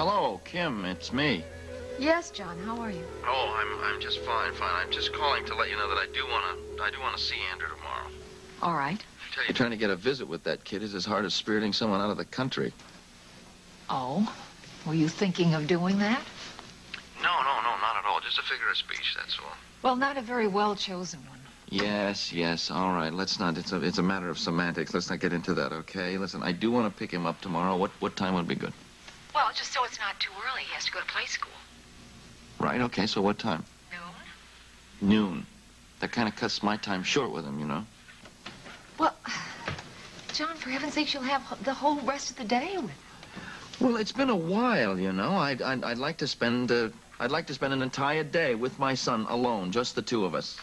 Hello, Kim, it's me. Yes, John, how are you? Oh, I'm just fine. I'm just calling to let you know that I do want to see Andrew tomorrow. All right. I tell you, trying to get a visit with that kid is as hard as spiriting someone out of the country. Oh, were you thinking of doing that? No, not at all. Just a figure of speech, that's all. Well, not a very well-chosen one. Yes, all right. Let's not, it's a matter of semantics. Let's not get into that, okay? Listen, I do want to pick him up tomorrow. What time would be good? Well, just so it's not too early. He has to go to play school. Right, okay, so what time? Noon. That kind of cuts my time short with him, you know? Well, John, for heaven's sake, you'll have the whole rest of the day with him. Well, it's been a while, you know. I'd like to spend an entire day with my son alone, just the two of us.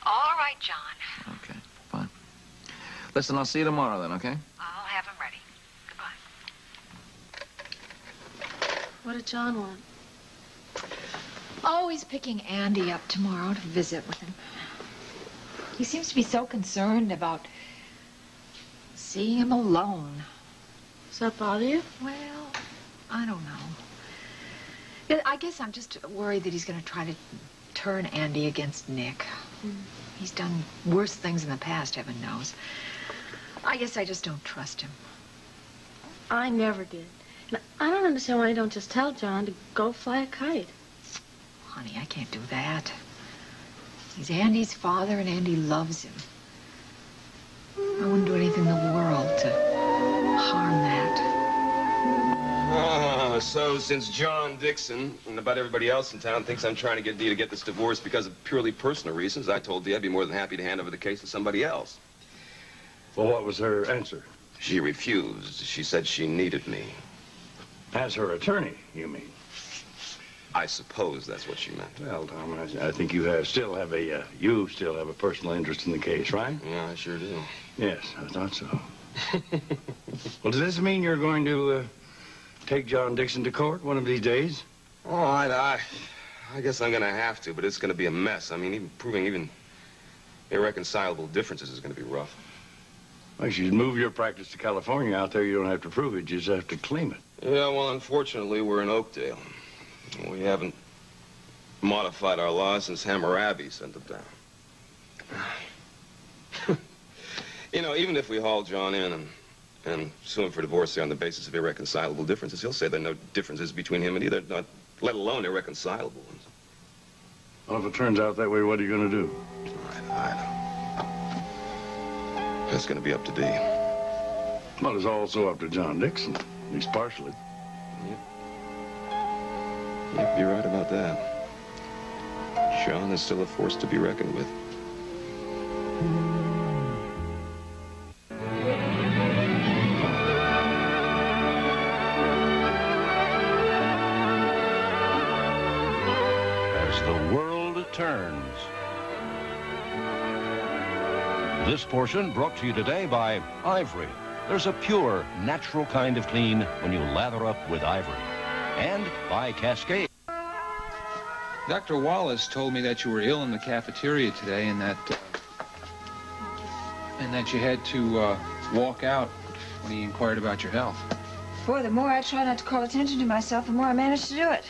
All right, John. Okay, fine. Listen, I'll see you tomorrow then, okay? I'll have him ready. Goodbye. What did John want? Oh, he's picking Andy up tomorrow to visit with him. He seems to be so concerned about seeing him alone. Does that bother you? Well, I don't know. I guess I'm just worried that he's going to try to turn Andy against Nick. He's done worse things in the past, heaven knows. I guess I just don't trust him. I never did. And I don't understand why you don't just tell John to go fly a kite. Honey, I can't do that. He's Andy's father, and Andy loves him. I wouldn't do anything in the world to harm that. So since John Dixon and about everybody else in town thinks I'm trying to get Dee to get this divorce because of purely personal reasons, I told Dee I'd be more than happy to hand over the case to somebody else. Well, what was her answer? She refused. She said she needed me. As her attorney, you mean? I suppose that's what she meant. Well, Tom, I think you still have a personal interest in the case, right? Yeah, I sure do. Yes, I thought so. Well, does this mean you're going to take John Dixon to court one of these days? Oh, I guess I'm going to have to, but it's going to be a mess. I mean, even proving irreconcilable differences is going to be rough. Well, you should move your practice to California. Out there, you don't have to prove it. You just have to claim it. Yeah, well, unfortunately, we're in Oakdale. We haven't modified our laws since Hammurabi sent them down. You know, even if we haul John in and sue him for divorce on the basis of irreconcilable differences, he'll say there are no differences between him and either, not, let alone irreconcilable ones. Well, if it turns out that way, what are you going to do? I know. That's going to be up to Dee. Well, it's also up to John Dixon, at least partially. Yep, you're right about that. John is still a force to be reckoned with. As the world turns. This portion brought to you today by Ivory. There's a pure, natural kind of clean when you lather up with Ivory. And by Cascade. Dr. Wallace told me that you were ill in the cafeteria today and that you had to walk out when he inquired about your health. Boy, the more I try not to call attention to myself, the more I manage to do it.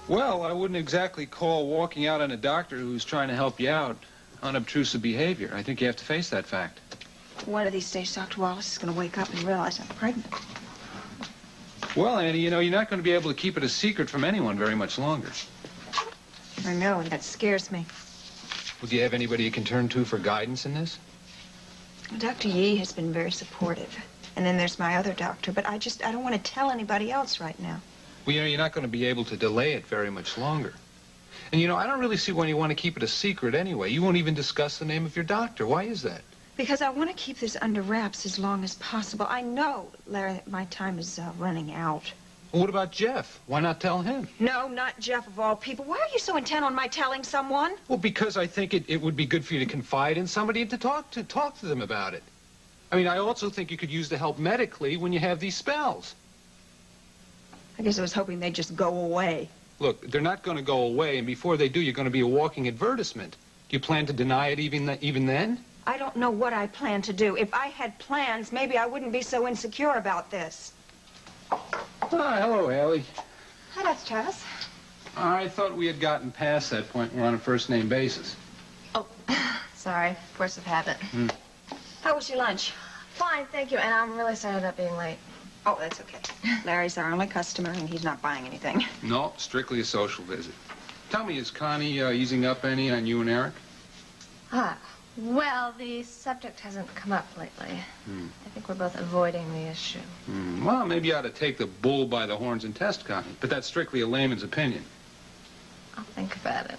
Well, I wouldn't exactly call walking out on a doctor who's trying to help you out unobtrusive behavior. I think you have to face that fact. One of these days, Dr. Wallace is going to wake up and realize I'm pregnant. Well, Annie, you know, you're not going to be able to keep it a secret from anyone very much longer. I know, and that scares me. Well, do you have anybody you can turn to for guidance in this? Dr. Yee has been very supportive. And then there's my other doctor, but I don't want to tell anybody else right now. Well, you know, you're not going to be able to delay it very much longer. And, you know, I don't really see why you want to keep it a secret anyway. You won't even discuss the name of your doctor. Why is that? Because I want to keep this under wraps as long as possible. I know, Larry, that my time is running out. Well, what about Jeff? Why not tell him? No, not Jeff of all people. Why are you so intent on my telling someone? Well, because I think it would be good for you to confide in somebody and to talk to them about it. I mean, I also think you could use the help medically when you have these spells. I guess I was hoping they'd just go away. Look, they're not going to go away, and before they do, you're going to be a walking advertisement. Do you plan to deny it even then? I don't know what I plan to do. If I had plans, maybe I wouldn't be so insecure about this. Ah, hello, Hayley. Hi, Dr. Travis. I thought we had gotten past that point. We're on a first-name basis. Oh, sorry. Force of habit. How was your lunch? Fine, thank you. And I'm really sorry about being late. Oh, that's okay. Larry's our only customer, and he's not buying anything. No, strictly a social visit. Tell me, is Connie easing up any on you and Eric? Well, the subject hasn't come up lately. I think we're both avoiding the issue. Well, maybe you ought to take the bull by the horns and test Connie, but that's strictly a layman's opinion. I'll think about it.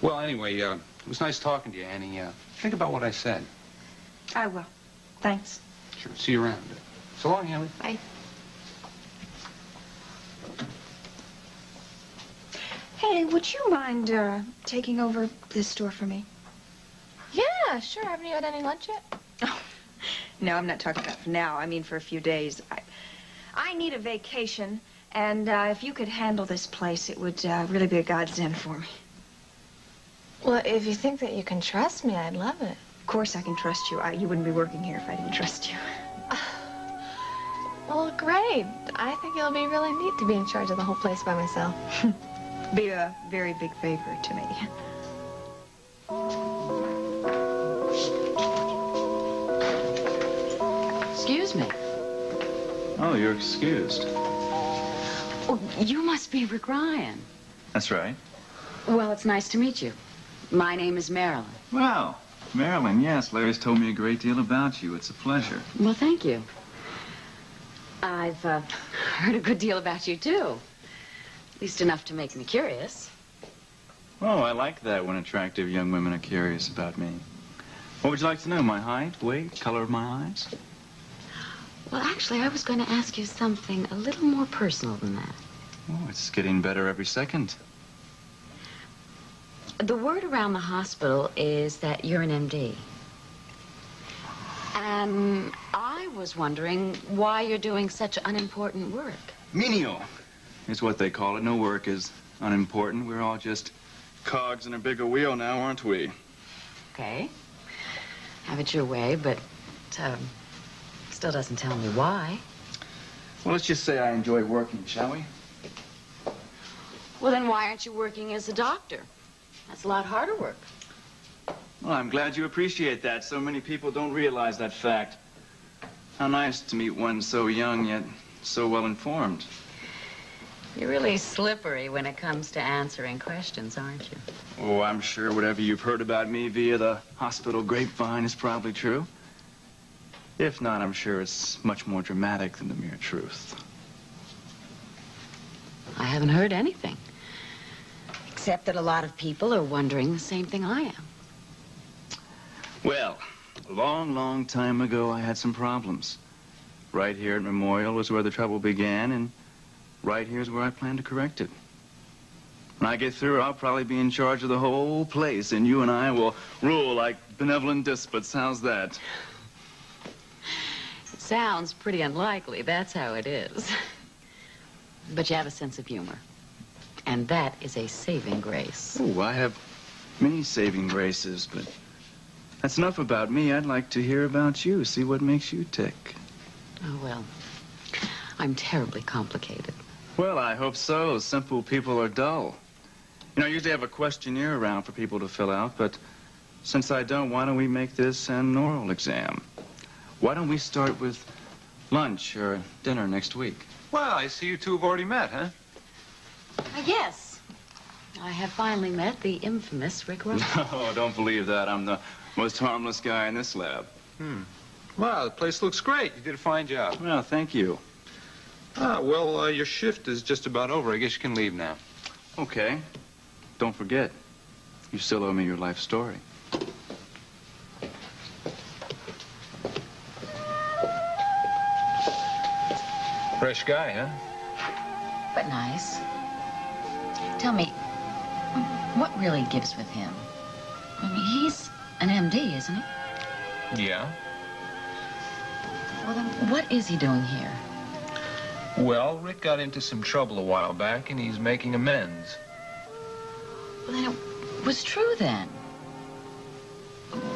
Well, anyway, it was nice talking to you, Annie. Think about what I said. I will. Thanks. Sure. See you around. So long, Hayley. Bye. Hey, would you mind taking over this store for me? Yeah, sure. Haven't you had any lunch yet? Oh, no, I'm not talking about for now. I mean for a few days. I need a vacation, and if you could handle this place, it would really be a godsend for me. Well, if you think that you can trust me, I'd love it. Of course I can trust you. You wouldn't be working here if I didn't trust you. Well, great. I think it'll be really neat to be in charge of the whole place by myself. Be a very big favor to me. Excuse me. Oh, you're excused. Oh, you must be Rick Ryan. That's right. Well, it's nice to meet you. My name is Marilyn. Well, Marilyn, yes, Larry's told me a great deal about you. It's a pleasure. Well, thank you. I've heard a good deal about you, too. At least enough to make me curious. Oh, I like that when attractive young women are curious about me. What would you like to know? My height, weight, color of my eyes? Well, actually, I was going to ask you something a little more personal than that. Oh, it's getting better every second. The word around the hospital is that you're an MD. And I was wondering why you're doing such unimportant work. Menial is what they call it. No work is unimportant. We're all just cogs in a bigger wheel now, aren't we? Okay. Have it your way, but still doesn't tell me why. Well, let's just say I enjoy working, shall we? Well, then why aren't you working as a doctor? That's a lot harder work. Well, I'm glad you appreciate that. So many people don't realize that fact. How nice to meet one so young, yet so well informed. You're really slippery when it comes to answering questions, aren't you? Oh, I'm sure whatever you've heard about me via the hospital grapevine is probably true. If not, I'm sure it's much more dramatic than the mere truth. I haven't heard anything. Except that a lot of people are wondering the same thing I am. Well, a long, long time ago, I had some problems. Right here at Memorial was where the trouble began, and right here's where I plan to correct it. When I get through, I'll probably be in charge of the whole place, and you and I will rule like benevolent despots. How's that? It sounds pretty unlikely. That's how it is. But you have a sense of humor. And that is a saving grace. Oh, I have many saving graces, but that's enough about me. I'd like to hear about you, see what makes you tick. Oh, well, I'm terribly complicated. Well, I hope so. Simple people are dull. You know, I usually have a questionnaire around for people to fill out, but since I don't, why don't we make this an oral exam? Why don't we start with lunch or dinner next week? Well, I see you two have already met, huh? Yes. I have finally met the infamous Rick Ryan. No, don't believe that. I'm the most harmless guy in this lab. Well, the place looks great. You did a fine job. Well, thank you. Well, your shift is just about over. I guess you can leave now. Okay. Don't forget, you still owe me your life story. Fresh guy, huh? But nice. Tell me, what really gives with him? I mean, he's an MD, isn't he? Yeah. Well, then, what is he doing here? Well, Rick got into some trouble a while back, and he's making amends. Well, then it was true, then.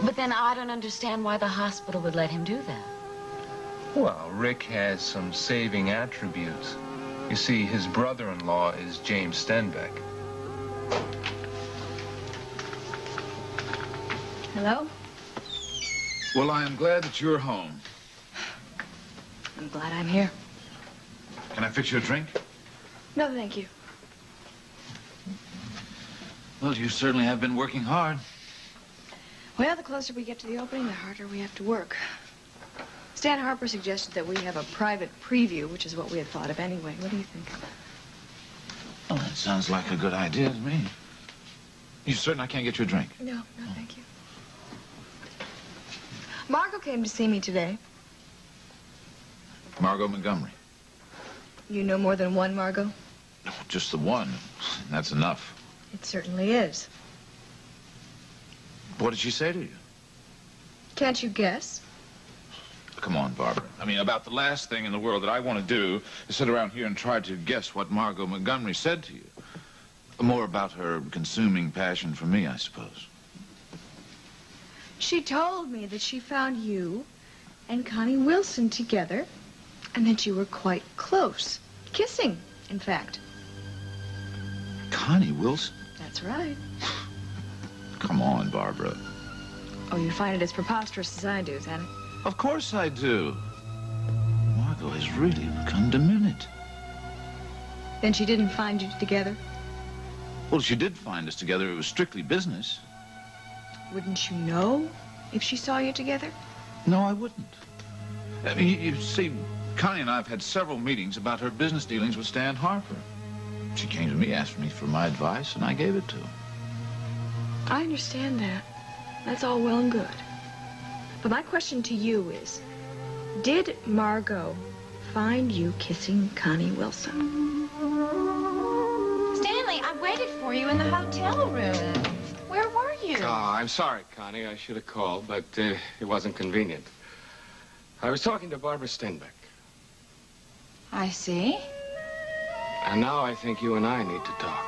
But then I don't understand why the hospital would let him do that. Well, Rick has some saving attributes. You see, his brother-in-law is James Stenbeck. Hello? Well, I am glad that you're home. I'm glad I'm here. Can I fix you a drink? No, thank you. Well, you certainly have been working hard. Well, the closer we get to the opening, the harder we have to work. Stan Harper suggested that we have a private preview, which is what we had thought of anyway. What do you think? Well, that sounds like a good idea to me. You certain I can't get you a drink? No, thank you. Margo came to see me today. Margo Montgomery. You know more than one Margo? Just the one. That's enough. It certainly is. What did she say to you? Can't you guess? Come on, Barbara. I mean, about the last thing in the world that I want to do is sit around here and try to guess what Margo Montgomery said to you. More about her consuming passion for me, I suppose. She told me that she found you and Connie Wilson together, and that you were quite close. Kissing, in fact. Connie Wilson? That's right. Come on, Barbara. Oh, you find it as preposterous as I do, Santa? Of course I do. Margo has really become demented. Then she didn't find you together? Well, she did find us together. It was strictly business. Wouldn't you know if she saw you together? No, I wouldn't. I mean, you see, Connie and I have had several meetings about her business dealings with Stan Harper. She came to me, asked me for my advice, and I gave it to her. I understand that. That's all well and good. But my question to you is, did Margo find you kissing Connie Wilson? Stanley, I waited for you in the hotel room. Where were you? Oh, I'm sorry, Connie. I should have called, but it wasn't convenient. I was talking to Barbara Stenbeck. I see. And now I think you and I need to talk.